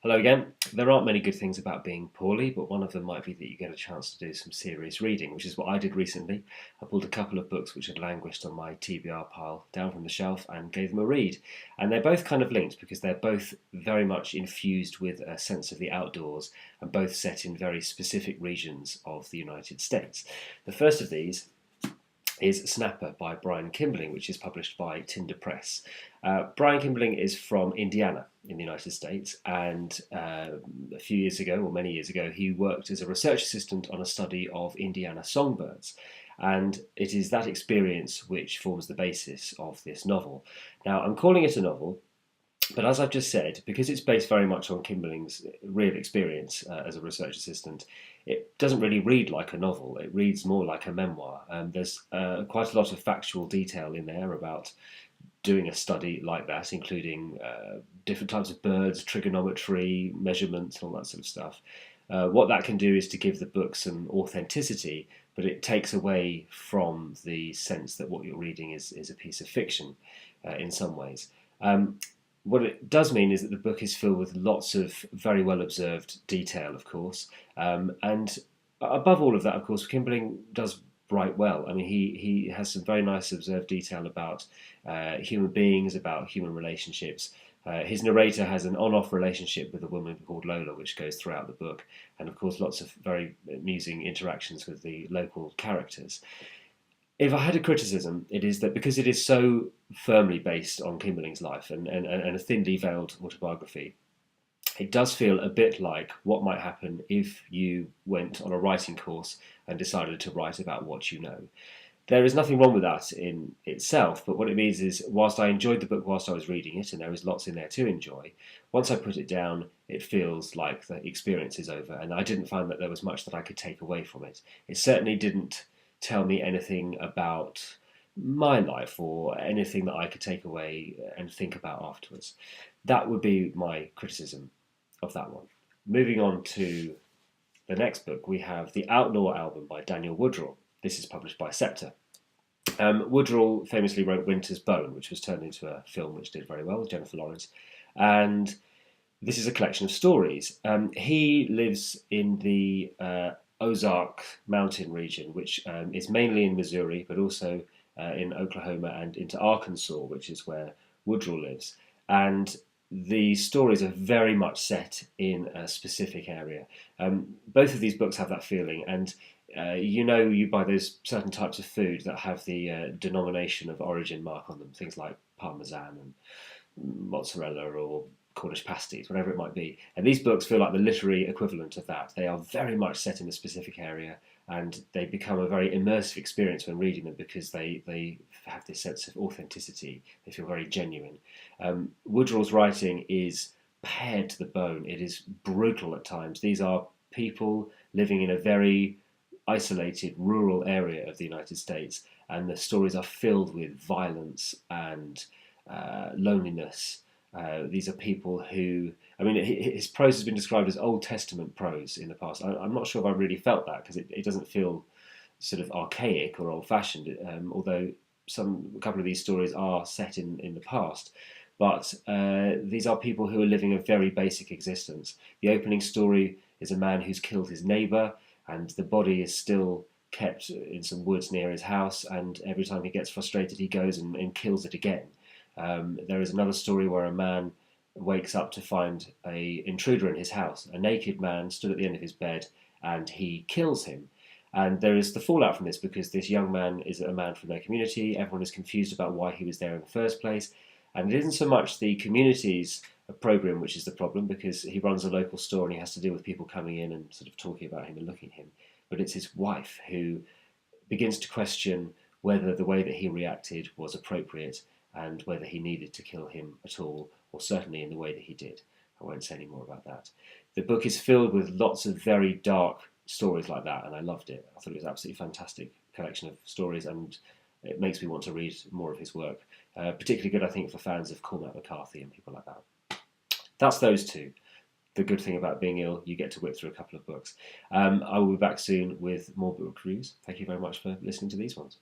Hello again. There aren't many good things about being poorly, but one of them might be that you get a chance to do some serious reading, which is what I did recently. I pulled a couple of books which had languished on my TBR pile down from the shelf and gave them a read. And they're both kind of linked because they're both very much infused with a sense of the outdoors and both set in very specific regions of the United States. The first of these is Sceptre by Brian Kimberling, which is published by Tinder Press. Brian Kimberling is from Indiana in the United States, and a few years ago, or many years ago, he worked as a research assistant on a study of Indiana songbirds. And it is that experience which forms the basis of this novel. Now, I'm calling it a novel, but as I've just said, because it's based very much on Kimberling's real experience as a research assistant, it doesn't really read like a novel. It reads more like a memoir. There's quite a lot of factual detail in there about doing a study like that, including different types of birds, trigonometry, measurements, all that sort of stuff. What that can do is to give the book some authenticity, but it takes away from the sense that what you're reading is a piece of fiction in some ways. What it does mean is that the book is filled with lots of very well observed detail, of course, and above all of that, of course, Kimberling does write well. I mean, he has some very nice observed detail about human beings, about human relationships. His narrator has an on-off relationship with a woman called Lola, which goes throughout the book, and of course, lots of very amusing interactions with the local characters. If I had a criticism, it is that because it is so firmly based on Kimberling's life and a thinly veiled autobiography, it does feel a bit like what might happen if you went on a writing course and decided to write about what you know. There is nothing wrong with that in itself, but what it means is, whilst I enjoyed the book whilst I was reading it, and there is lots in there to enjoy, once I put it down, it feels like the experience is over, and I didn't find that there was much that I could take away from it. It certainly didn't tell me anything about my life or anything that I could take away and think about afterwards. That would be my criticism of that one. Moving on to the next book, we have The Outlaw Album by Daniel Woodrell. This is published by Sceptre. Woodrell famously wrote Winter's Bone, which was turned into a film which did very well with Jennifer Lawrence. And this is a collection of stories. He lives in the Ozark mountain region, which is mainly in Missouri, but also in Oklahoma and into Arkansas, which is where Woodrell lives. And the stories are very much set in a specific area. Both of these books have that feeling, and you buy those certain types of food that have the denomination of origin mark on them, things like Parmesan and mozzarella or Cornish pasties, whatever it might be. And these books feel like the literary equivalent of that. They are very much set in a specific area, and they become a very immersive experience when reading them because they have this sense of authenticity. They feel very genuine. Woodrell's writing is pared to the bone. It is brutal at times. These are people living in a very isolated rural area of the United States, and the stories are filled with violence and loneliness. These are people who, I mean, his prose has been described as Old Testament prose in the past. I'm not sure if I really felt that because it doesn't feel sort of archaic or old-fashioned, although a couple of these stories are set in the past. But these are people who are living a very basic existence. The opening story is a man who's killed his neighbour, and the body is still kept in some woods near his house, and every time he gets frustrated, he goes and kills it again. There is another story where a man wakes up to find an intruder in his house, a naked man stood at the end of his bed, and he kills him. And there is the fallout from this because this young man is a man from their community. Everyone is confused about why he was there in the first place. And it isn't so much the community's program which is the problem, because he runs a local store and he has to deal with people coming in and sort of talking about him and looking at him. But it's his wife who begins to question whether the way that he reacted was appropriate and whether he needed to kill him at all, or certainly in the way that he did. I won't say any more about that. The book is filled with lots of very dark stories like that, and I loved it. I thought it was an absolutely fantastic collection of stories, and it makes me want to read more of his work. Particularly good, I think, for fans of Cormac McCarthy and people like that. That's those two. The good thing about being ill, you get to whip through a couple of books. I will be back soon with more book reviews. Thank you very much for listening to these ones.